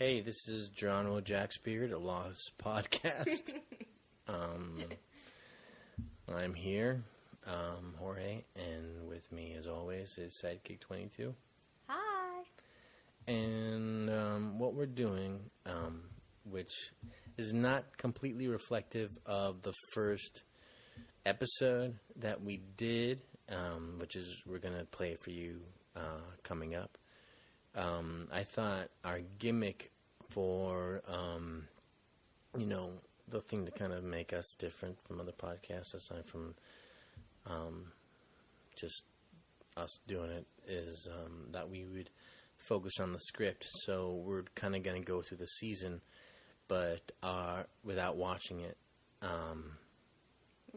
Hey, this is Geronimo Jacksbeard, a Lost podcast. I'm here, Jorge, and with me, as always, is Sidekick 22. Hi. And what we're doing, which is not completely reflective of the first episode that we did, which is we're going to play for you coming up. I thought our gimmick for, the thing to kind of make us different from other podcasts, aside from just us doing it, is that we would focus on the script. So we're kind of going to go through the season, but without watching it. We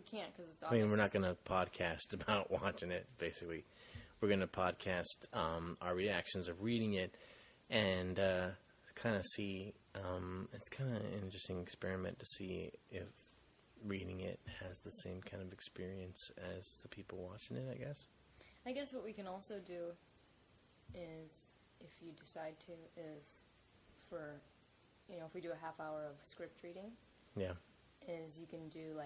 can't because it's obvious. I mean, we're not going to podcast about watching it, basically. We're going to podcast our reactions of reading it and kind of see, it's kind of an interesting experiment to see if reading it has the same kind of experience as the people watching it, I guess. I guess what we can also do is, if you decide to, is for, if we do a half hour of script reading, yeah, is you can do,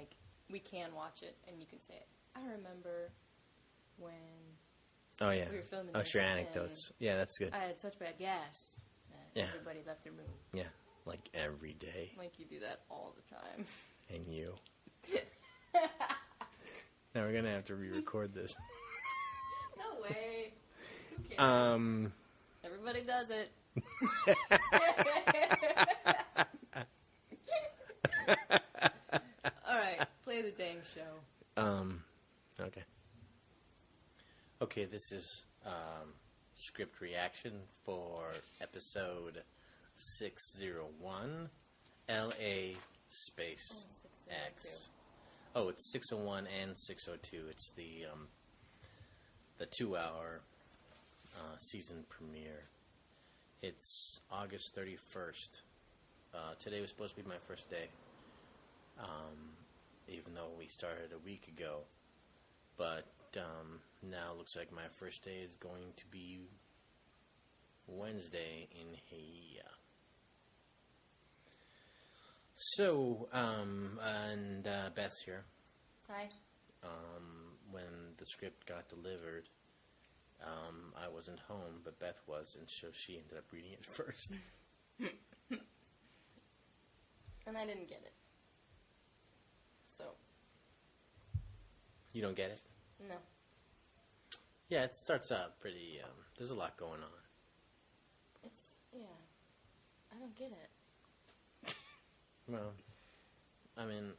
we can watch it and you can say, I remember when... Oh, yeah. We were filming this. Your anecdotes. Yeah, that's good. I had such bad gas that everybody left their room. Yeah, like every day. Like you do that all the time. And you. Now we're going to have to re-record this. No way. Who cares? Everybody does it. Alright, play the dang show. Okay. Okay, this is script reaction for episode 601, LA space X. Oh, it's 601 and 602. It's the 2-hour season premiere. It's August 31st. Today was supposed to be my first day, even though we started a week ago. But now it looks like my first day is going to be Wednesday in here. So, and Beth's here. Hi. When the script got delivered, I wasn't home, but Beth was, and so she ended up reading it first. And I didn't get it. So. You don't get it? No. Yeah, it starts out pretty, there's a lot going on. I don't get it. Well, I mean,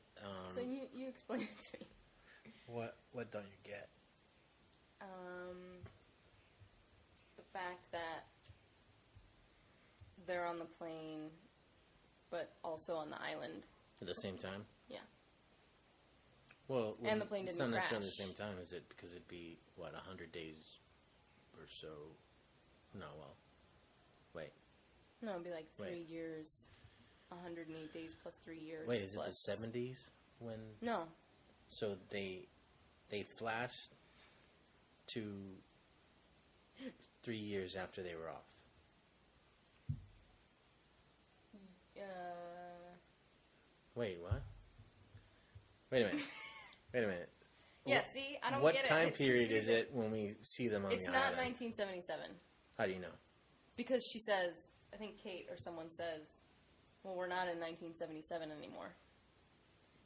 so you explain it to me. What don't you get? The fact that they're on the plane, but also on the island. At the same time? Yeah. Well, and the plane didn't crash. It's not necessarily the same time, is it? Because it'd be, 100 days or so? No, well, wait. No, it'd be 3 years, 108 days plus 3 years. Wait, is it the 70s when? No. So they flashed to 3 years after they were off. Wait, what? Wait a minute. Yeah, see, I don't get it. What time period is it when we see them on the island? It's not 1977. How do you know? Because she says, I think Kate or someone says, well, we're not in 1977 anymore.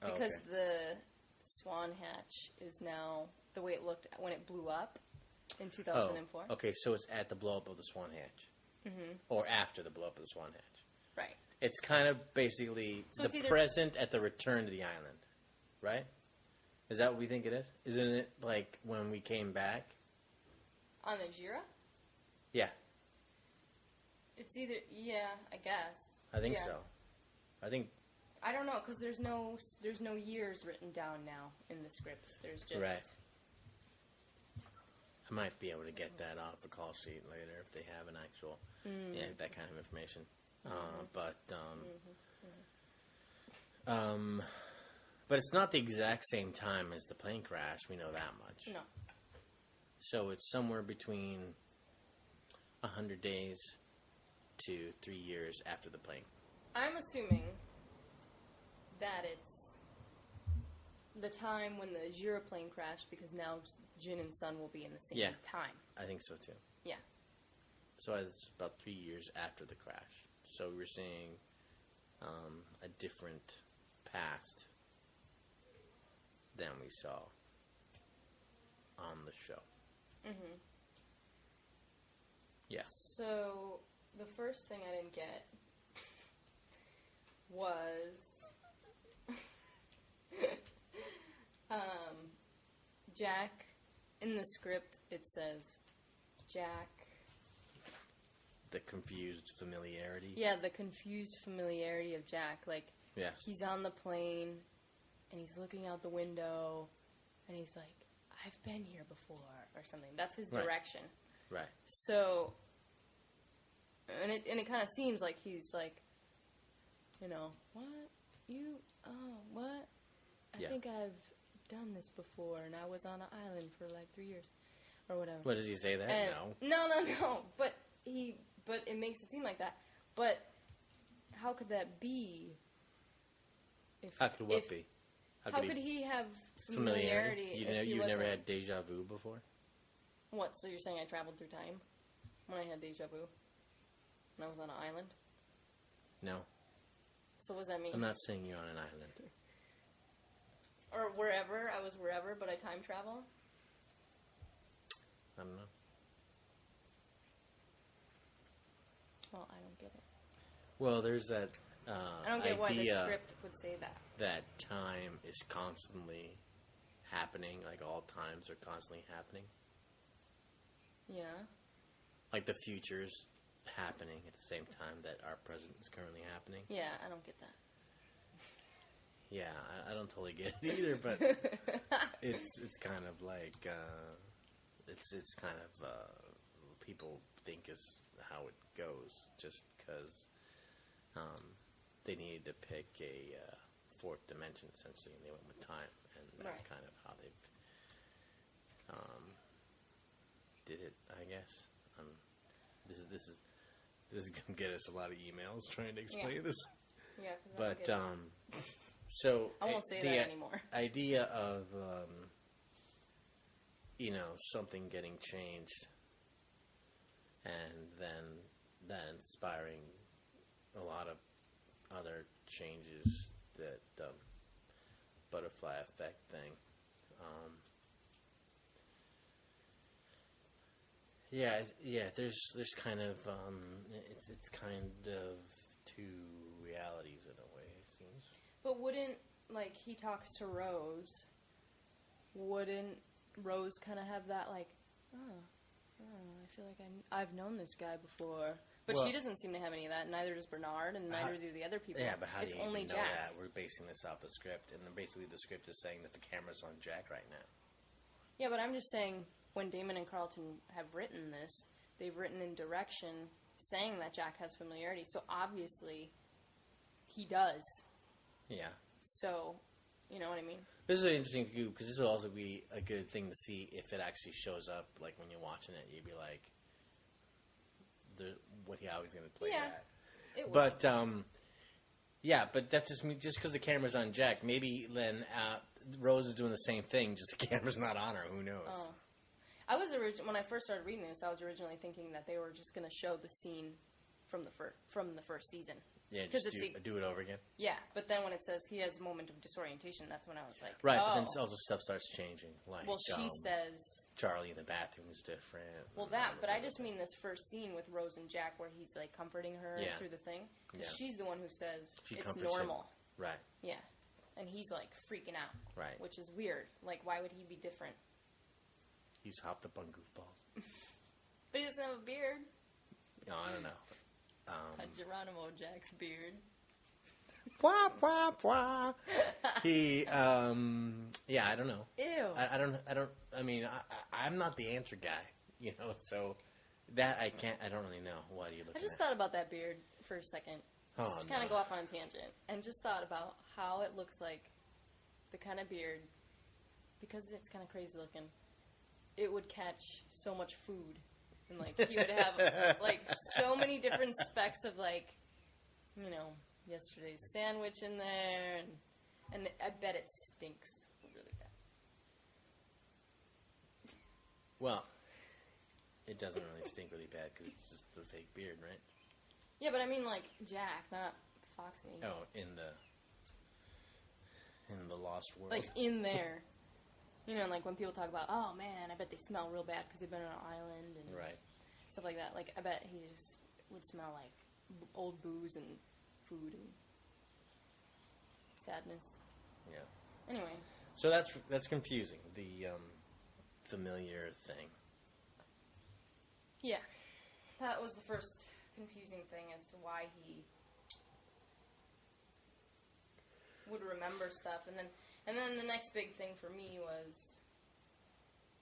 Because the Swan Hatch is now the way it looked when it blew up in 2004. Oh, okay, so it's at the blow-up of the Swan Hatch. Mm-hmm. Or after the blow-up of the Swan Hatch. Right. It's kind of basically the present at the return to the island, right? Is that what we think it is? Isn't it like when we came back? On the Jira? Yeah. It's either, I guess. I think so. I don't know, because there's no years written down now in the scripts. There's just... Right. I might be able to get that off the call sheet later if they have an actual, that kind of information. But it's not the exact same time as the plane crash. We know that much. No. So it's somewhere between 100 days to 3 years after the plane. I'm assuming that it's the time when the gyroplane crashed, because now Jin and Sun will be in the same time. I think so too. Yeah. So it's about 3 years after the crash. So we're seeing a different past than we saw on the show. Mm-hmm. Yeah. So the first thing I didn't get was Jack. In the script, it says Jack. The confused familiarity. Yeah, the confused familiarity of Jack. Like, yes. He's on the plane, and he's looking out the window, and he's like, I've been here before, or something. That's his direction. Right. So, and it kind of seems like he's like, what? What? I think I've done this before, and I was on an island for like 3 years, or whatever. What, does he say that? And, no. But it makes it seem like that. But how could that be? How could what be? How could he have familiarity? You've never had deja vu before? What? So you're saying I traveled through time when I had deja vu? When I was on an island? No. So what does that mean? I'm not saying you're on an island. Or wherever. I was wherever, but I time travel? I don't know. Well, I don't get it. Well, there's that I don't get why the script would say that. That time is constantly happening, like all times are constantly happening. Yeah. Like the future's happening at the same time that our present is currently happening. Yeah, I don't get that. Yeah, I don't totally get it either, but it's kind of like it's kind of people think is how it goes, just because they needed to pick a fourth dimension essentially, and they went with time, and that's kind of how they've did it, I guess. This is gonna get us a lot of emails trying to explain this. Yeah, but so I won't say that anymore. Idea of something getting changed, and then that inspiring a lot of other changes, that butterfly effect thing. There's kind of it's kind of two realities in a way, it seems. But wouldn't, like, he talks to Rose, wouldn't Rose kind of have that, like, I feel like I've known this guy before. But she doesn't seem to have any of that, neither does Bernard, and neither do the other people. Yeah, but how it's do you only even know Jack. that? We're basing this off the script, and then basically the script is saying that the camera's on Jack right now. Yeah, but I'm just saying, when Damon and Carlton have written this, they've written in direction saying that Jack has familiarity, so obviously he does. Yeah. So, you know what I mean? This is interesting to do, because this will also be a good thing to see if it actually shows up, like when you're watching it, you'd be like, how he's going to play that. It will. But, but that's just because the camera's on Jack. Maybe then Rose is doing the same thing, just the camera's not on her. Who knows? Oh. I was when I first started reading this, I was originally thinking that they were just going to show the scene from the first season. Yeah, just do it over again. Yeah, but then when it says he has a moment of disorientation, that's when I was like, right. But then also stuff starts changing. Like, well, she says Charlie in the bathroom is different. Well, but I just mean this first scene with Rose and Jack where he's like comforting her through the thing. Because she's the one who says it's normal. Him. Right. Yeah, and he's like freaking out. Right. Which is weird. Like, why would he be different? He's hopped up on goofballs. But he doesn't have a beard. No, I don't know. A Geronimo Jack's beard. Wah, wah, wah. He, I don't know. Ew. I'm not the answer guy, so that I don't really know. What are you looking at? I just thought about that beard for a second. Just kind of go off on a tangent. And just thought about how it looks like the kind of beard, because it's kind of crazy looking, it would catch so much food And, like, he would have, like, so many different specks of, like, you know, yesterday's sandwich in there, and I bet it stinks really bad. Well, it doesn't really stink really bad because it's just the fake beard, right? Yeah, but I mean, like, Jack, not Foxy. Oh, in the Lost World. Like, in there. You know, like, when people talk about, oh, man, I bet they smell real bad because they've been on an island and right. stuff like that. Like, I bet he just would smell like old booze and food and sadness. Yeah. Anyway. So that's confusing, the familiar thing. Yeah. That was the first confusing thing as to why he would remember stuff. And then the next big thing for me was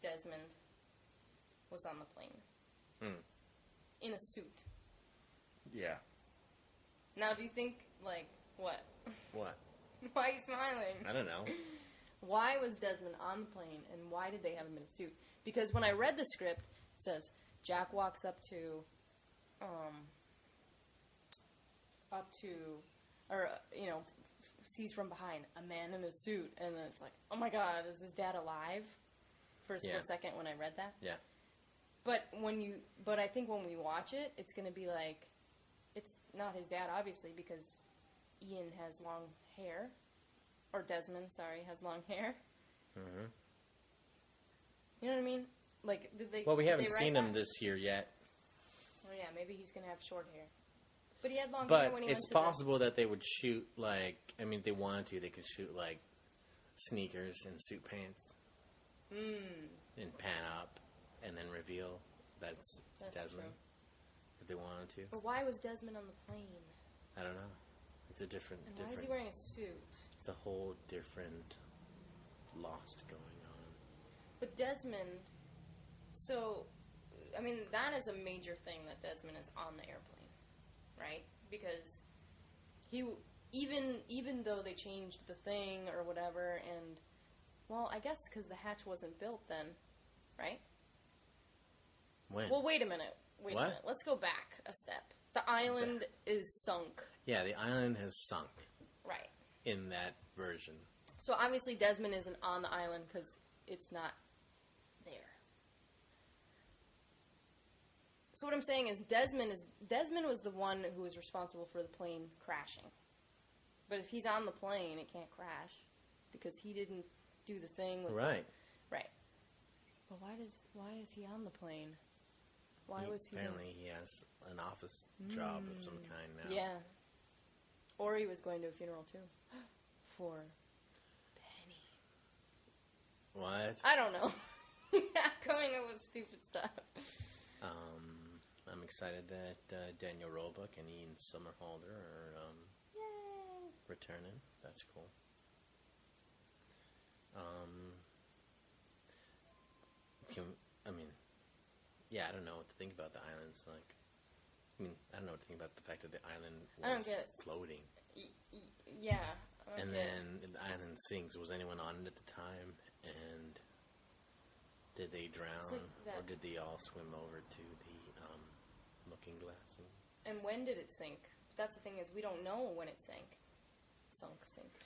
Desmond was on the plane. In a suit. Yeah. Now, do you think, like, what? What? Why are you smiling? I don't know. Why was Desmond on the plane, and why did they have him in a suit? Because when I read the script, it says, Jack walks up to, you know, sees from behind a man in a suit, and then it's like, oh my god, is his dad alive? For a split second when I read that. Yeah. But I think when we watch it, it's going to be like, it's not his dad, obviously, because Ian has long hair. Or Desmond, sorry, has long hair. Mm-hmm. You know what I mean? Like, did they? Well, we haven't did they seen write him that? this year yet. Oh yeah, maybe he's gonna have short hair. But he had long hair But when he it's went to possible that they would shoot, like, I mean, if they wanted to, they could shoot, like, sneakers and suit pants. And pan up, and then reveal that's Desmond. True. If they wanted to. But why was Desmond on the plane? I don't know. It's a different... And why is he wearing a suit? It's a whole different Lost going on. But Desmond... So, I mean, that is a major thing that Desmond is on the airplane, right? Because he... Even though they changed the thing or whatever, and... Well, I guess because the hatch wasn't built then, right? When? Well, wait a minute. Wait What? a minute. Let's go back a step. The island is sunk. Yeah, the island has sunk. Right. In that version. So obviously Desmond isn't on the island because it's not there. So what I'm saying is Desmond was the one who was responsible for the plane crashing. But if he's on the plane, it can't crash because he didn't do the thing with Right. Right. But why is he on the plane? Why was he Apparently he has an office job of some kind now. Yeah. Or he was going to a funeral too. For Penny. What? I don't know. Coming up with stupid stuff. I'm excited that Daniel Roebuck and Ian Somerhalder are Yay. returning. That's cool. I don't know what to think about the islands. Like, I don't know what to think about the fact that the island was floating. Yeah. And then the island sinks. Was anyone on it at the time? And did they drown? Or did they all swim over to the looking glass? And when did it sink? That's the thing is we don't know when it sank. Sink.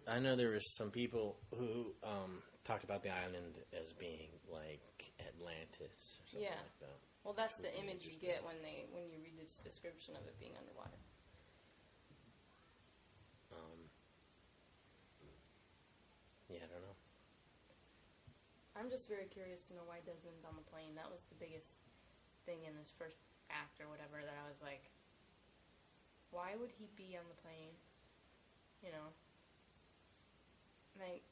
I know there was some people who talked about the island as being like Atlantis or something like that. Well, that's the image you get when you read this description of it being underwater. Yeah, I don't know. I'm just very curious to know why Desmond's on the plane. That was the biggest thing in this first act or whatever that I was like, why would he be on the plane? You know? Like,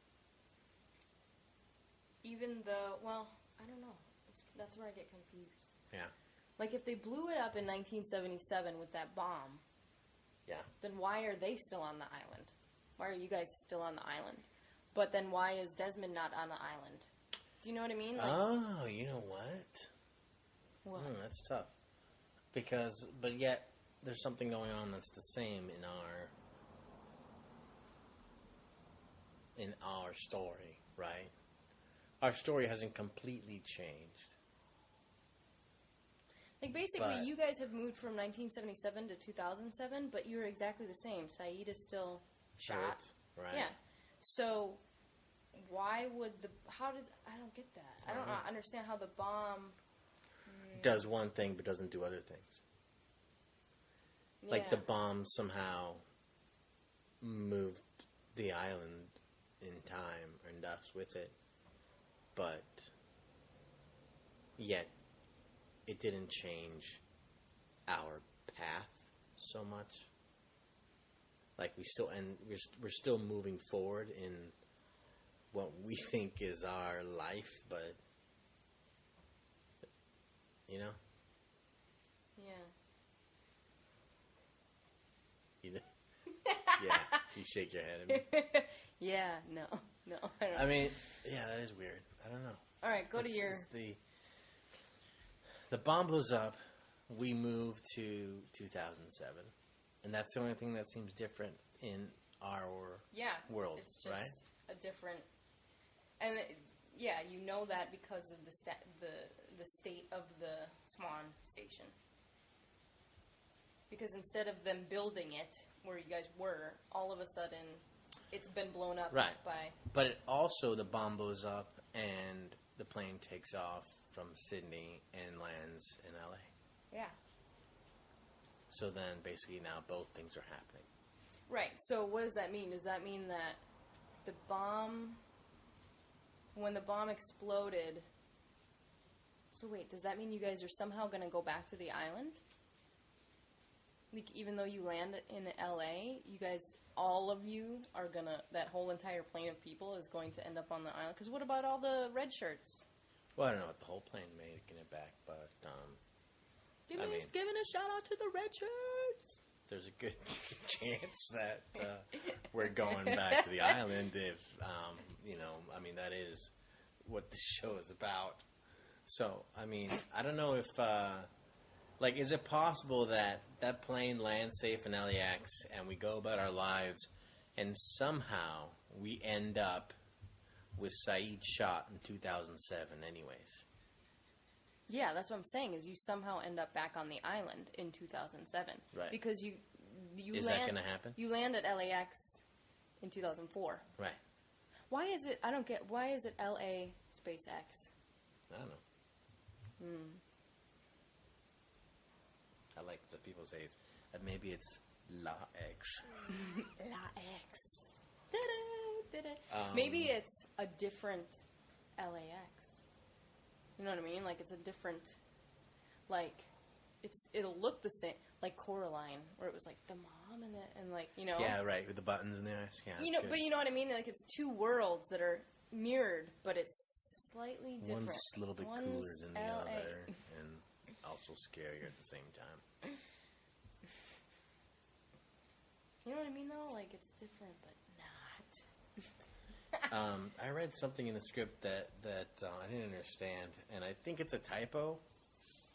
even though, well, I don't know. That's where I get confused. Yeah. Like, if they blew it up in 1977 with that bomb, then why are they still on the island? Why are you guys still on the island? But then why is Desmond not on the island? Do you know what I mean? Like, you know what? What? That's tough. But yet, there's something going on that's the same in our story, right? Our story hasn't completely changed. Like, basically, you guys have moved from 1977 to 2007, but you're exactly the same. Saeed is still shot. Right. Yeah. So, why would I don't get that. I don't understand how the bomb... does one thing, but doesn't do other things. Yeah. Like, the bomb somehow moved the island in time, and us with it, but yet it didn't change our path so much. Like, we're still moving forward in what we think is our life, but you know? Yeah. You know? Yeah, you shake your head at me. Yeah, no, I don't know. I mean, yeah, that is weird. I don't know. All right, go to your... The bomb blows up. We move to 2007. And that's the only thing that seems different in our world, it's just right? a different... And, you know that because of the state of the Swan Station. Because instead of them building it, where you guys were, all of a sudden, it's been blown up by... But it also, the bomb blows up, and the plane takes off from Sydney and lands in L.A. Yeah. So then, basically, now both things are happening. Right. So what does that mean? Does that mean that the bomb... When the bomb exploded... So wait, does that mean you guys are somehow going to go back to the island? Like, even though you land in L.A., you guys, all of you are going to... That whole entire plane of people is going to end up on the island. Because what about all the red shirts? Well, I don't know if the whole plane making it back, but... Giving a shout-out to the red shirts! There's a good chance that we're going back to the island if, that is what the show is about. So, I mean, I don't know if, is it possible that that plane lands safe in LAX and we go about our lives and somehow we end up with Saeed shot in 2007 anyways? Yeah, that's what I'm saying, is you somehow end up back on the island in 2007. Right. Because you is that going to happen? You land at LAX in 2004. Right. Why is it LA space X? I don't know. I like that people say maybe it's La X. La X. Maybe it's a different LAX. You know what I mean? Like, it's a different, it'll look the same, like Coraline, where it was like the mom and Yeah, right, with the buttons in there. Yeah, but you know what I mean? Like, it's two worlds that are mirrored, but it's slightly different. One's a little bit cooler than the other, and also scarier at the same time. You know what I mean, though? Like, it's different, but not. I read something in the script that I didn't understand, and I think it's a typo.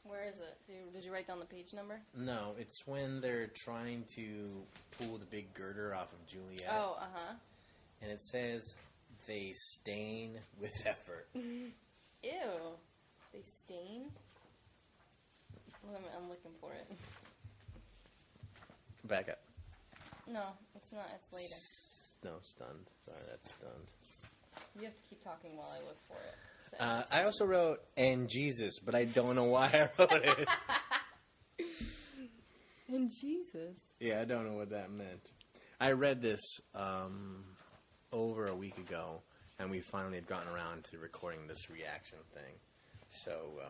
Where is it? Did you write down the page number? No, it's when they're trying to pull the big girder off of Juliet. Oh, uh-huh. And it says, they stain with effort. Ew. They stain? I'm looking for it. Back up. No, it's not. It's later. No, stunned. Sorry, that's stunned. You have to keep talking while I look for it. I also wrote, and Jesus, but I don't know why I wrote it. And Jesus? Yeah, I don't know what that meant. I read this over a week ago, and we finally have gotten around to recording this reaction thing. So,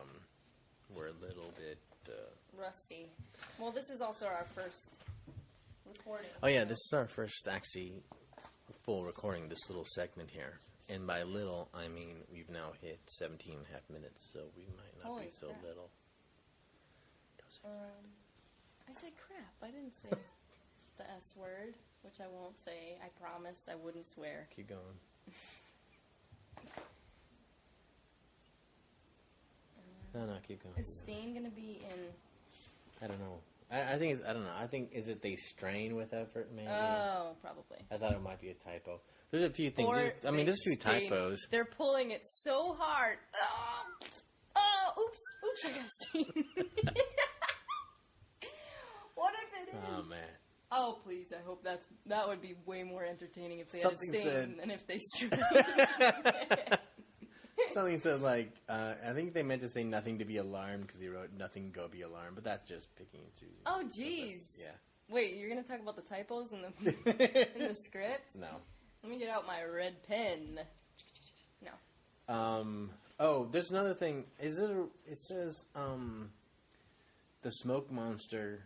we're a little bit... rusty. Well, this is also our first recording. Oh, yeah, this is our first, actually, full recording, this little segment here. And by little, I mean we've now hit 17 and a half minutes, so we might not Holy be so crap. little. I said crap. I didn't say the S word, which I won't say. I promised I wouldn't swear. Keep going. No, keep going. Is Stain going to be in... I don't know. I think it's, I don't know. I think, is it they strain with effort, maybe? Oh, probably. I thought it might be a typo. There's a few things. Or There's a few typos. They're pulling it so hard. Oh, oops. Poltergeisting. What if it is? Oh, man. Oh, please, I hope that would be way more entertaining if they Something had a stain said- than if they straight. Something said, like, I think they meant to say nothing to be alarmed because they wrote nothing go be alarmed, but that's just picking and choosing. Oh, jeez. Yeah. Wait, you're going to talk about the typos in the script? No. Let me get out my red pen. No. Oh, there's another thing. It says, the smoke monster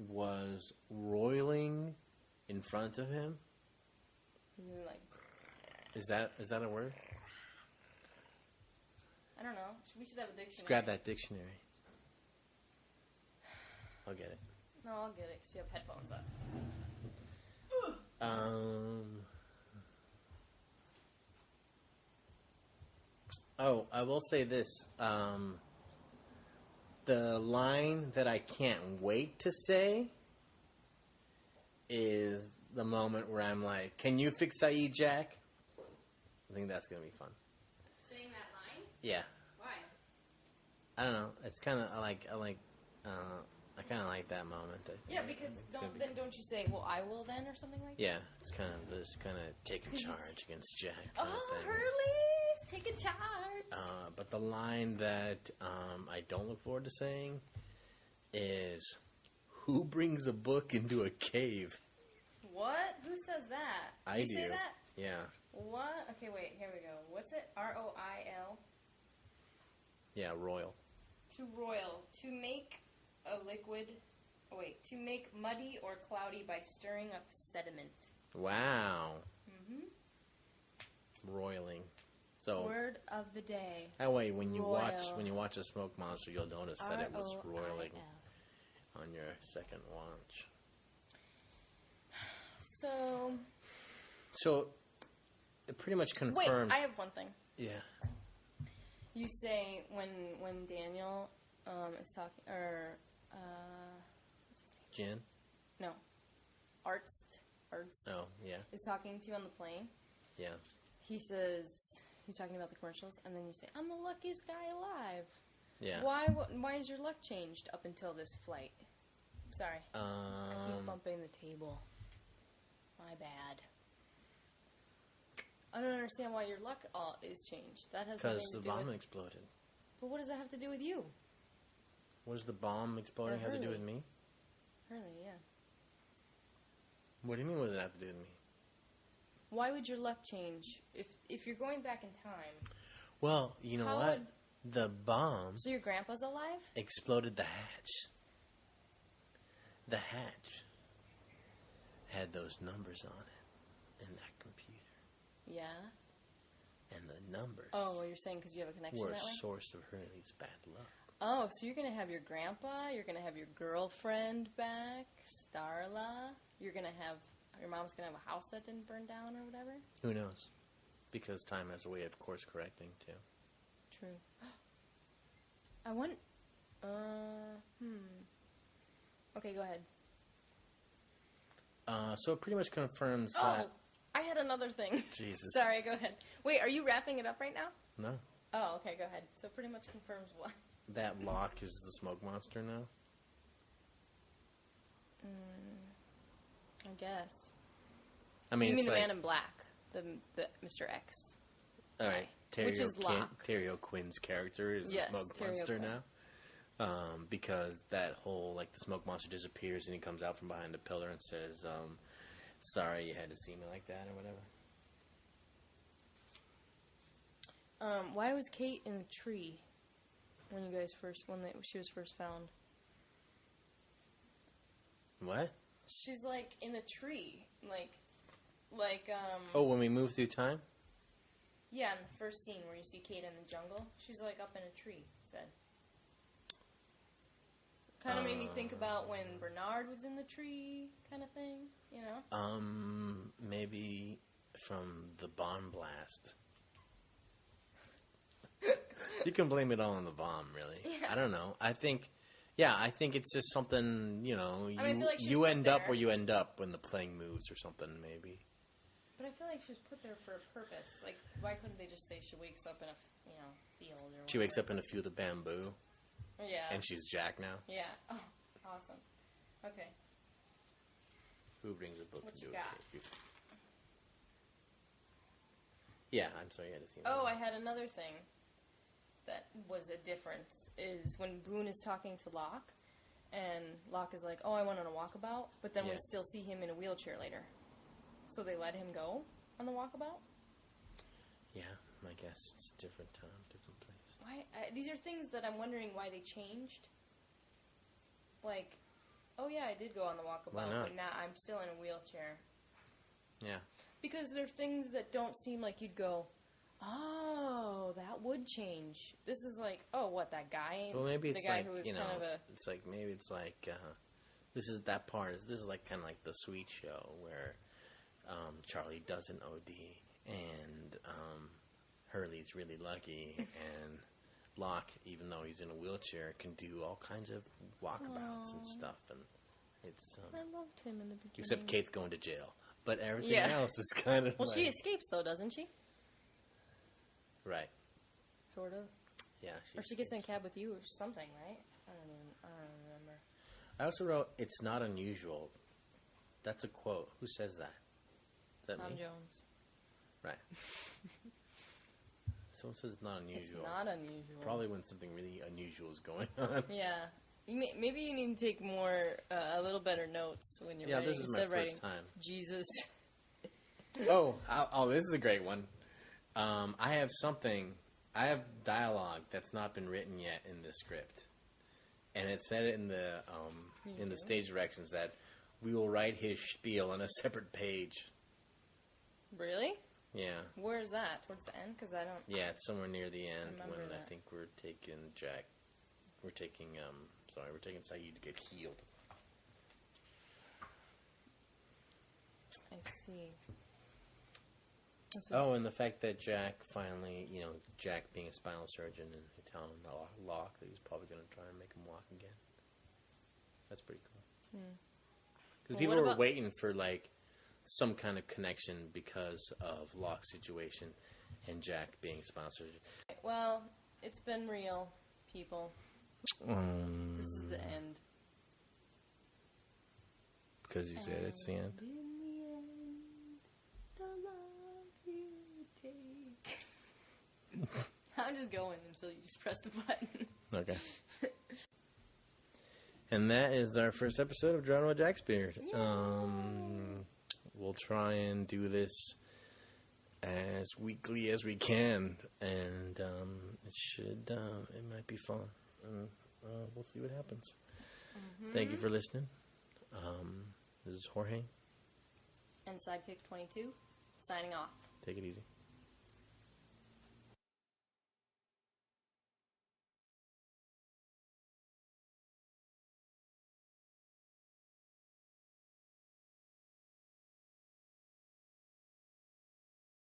was roiling in front of him. Like, Is that a word? I don't know. We should have a dictionary. Just grab that dictionary. I'll get it. No, I'll get it because you have headphones up. Oh, I will say this. The line that I can't wait to say is the moment where I'm like, "Can you fix Saeed, Jack?" I think that's going to be fun. Saying that line? Yeah. Why? I don't know. It's kind of I kind of like that moment. Yeah, because don't you say, "Well, I will then" or something like that? Yeah, it's kind of taking charge against Jack. Kind of thing. Hurley's taking charge. But the line that I don't look forward to saying is, "Who brings a book into a cave?" What? Who says that? I you do. say that? Yeah. What? Okay, wait. Here we go. What's it? R-O-I-L. Yeah, royal. To roil. To make a liquid. Oh, wait. To make muddy or cloudy by stirring up sediment. Wow. Mm-hmm. Roiling. So Word of the day. that way, when you Royal. watch a smoke monster, you'll notice that it was roiling R-O-I-L. on your second watch. So it pretty much confirms. Wait, I have one thing. Yeah. You say when Daniel is talking, or Jin. no, Arts Oh, yeah. is talking to you on the plane. Yeah. He says he's talking about the commercials, and then you say, "I'm the luckiest guy alive." Yeah. Why is your luck changed up until this flight? Sorry, I keep bumping the table. My bad. I don't understand why your luck is changed. That has nothing Because to the do bomb with. exploded. But what does that have to do with you? What does the bomb exploding have to do Hurley. with me? Hurley, yeah. What do you mean? What does it have to do with me? Why would your luck change if you're going back in time? Well, you know How what? would- The bomb So your grandpa's alive? exploded the hatch. The hatch had those numbers on it in that computer. Yeah. And the numbers Oh, well, you're saying because you have a connection were a that way? source of Hurley's bad luck. Oh, so you're going to have your grandpa, you're going to have your girlfriend back, Starla, you're going to have, your mom's going to have a house that didn't burn down or whatever? Who knows? Because time has a way of course correcting, too. True. I want, Okay, go ahead. So it pretty much confirms Oh, that... I had another thing. Jesus. Sorry, go ahead. Wait, are you wrapping it up right now? No. Oh, okay, go ahead. So pretty much confirms what? That lock is the smoke monster now? I guess. I mean, You mean it's the like... Man in Black, the Mr. X. All right. Which is Locke. Terry O'Quinn's character is Yes, the smoke Terry monster O'Quinn. now. Because that whole, like, the smoke monster disappears and he comes out from behind a pillar and says, sorry you had to see me like that or whatever. Why was Kate in a tree when you guys she was first found? What? She's like in a tree, like. Oh, when we move through time? Yeah, in the first scene where you see Kate in the jungle, she's like up in a tree. It said. Kind of made me think about when Bernard was in the tree, kind of thing. You know. Maybe from the bomb blast. You can blame it all on the bomb, really. Yeah. I don't know. I think it's just something, you know, I feel like she was you put end up there. where you end up when the plane moves or something, maybe. But I feel like she was put there for a purpose. Like, why couldn't they just say she wakes up in a field or whatever? She wakes up in a field of bamboo. Yeah. And she's Jack now. Yeah. Oh, awesome. Okay. Who brings a book What into you a got? cave? Yeah, I'm sorry, I had to see that. Oh, I had another thing that was a difference, is when Boone is talking to Locke, and Locke is like, oh, I went on a walkabout, but then we still see him in a wheelchair later. So they let him go on the walkabout? Yeah, I guess it's different time, different place. Why? These are things that I'm wondering why they changed. Like, oh yeah, I did go on the walkabout, but now I'm still in a wheelchair. Yeah. Because they're things that don't seem like you'd go, oh, that would change. This is like, oh, what, that guy? Well, maybe it's the guy like, who was you know, kind of a... it's like, maybe it's like, this is like kind of like the Sweet Show where Charlie doesn't OD and Hurley's really lucky and Locke, even though he's in a wheelchair, can do all kinds of walkabouts and stuff. And it's I loved him in the beginning. except Kate's going to jail. But everything else is kind of well, like... she escapes, though, doesn't she? Right. Sort of. Yeah. Or she gets in a cab with you or something, right? I don't remember. I also wrote, it's not unusual. That's a quote. Who says that? Is that Tom me? Jones. Right. Someone says it's not unusual. It's not unusual. Probably when something really unusual is going on. Yeah. Maybe you need to take more, a little better notes when you're writing. Yeah, this is my first time. Jesus. This is a great one. I have dialogue that's not been written yet in the script. And it said in the stage directions that we will write his spiel on a separate page. Really? Yeah. Where is that? Towards the end? Because I don't... Yeah, it's somewhere near the end when that. I think we're taking Jack. We're taking Saeed to get healed. I see. And the fact that Jack finally, Jack being a spinal surgeon and telling Locke that he's probably going to try and make him walk again. That's pretty cool. Because people were waiting for, like, some kind of connection because of Locke's situation and Jack being a spinal surgeon. Well, it's been real, people. This is the end. Because you said it's the end. In the end, the love you take. I'm just going until you just press the button. Okay. And that is our first episode of Geronimo Jacksbeard. We'll try and do this as weekly as we can, and it might be fun. We'll see what happens. Mm-hmm. Thank you for listening. This is Jorge. And Sidekick 22, signing off. Take it easy.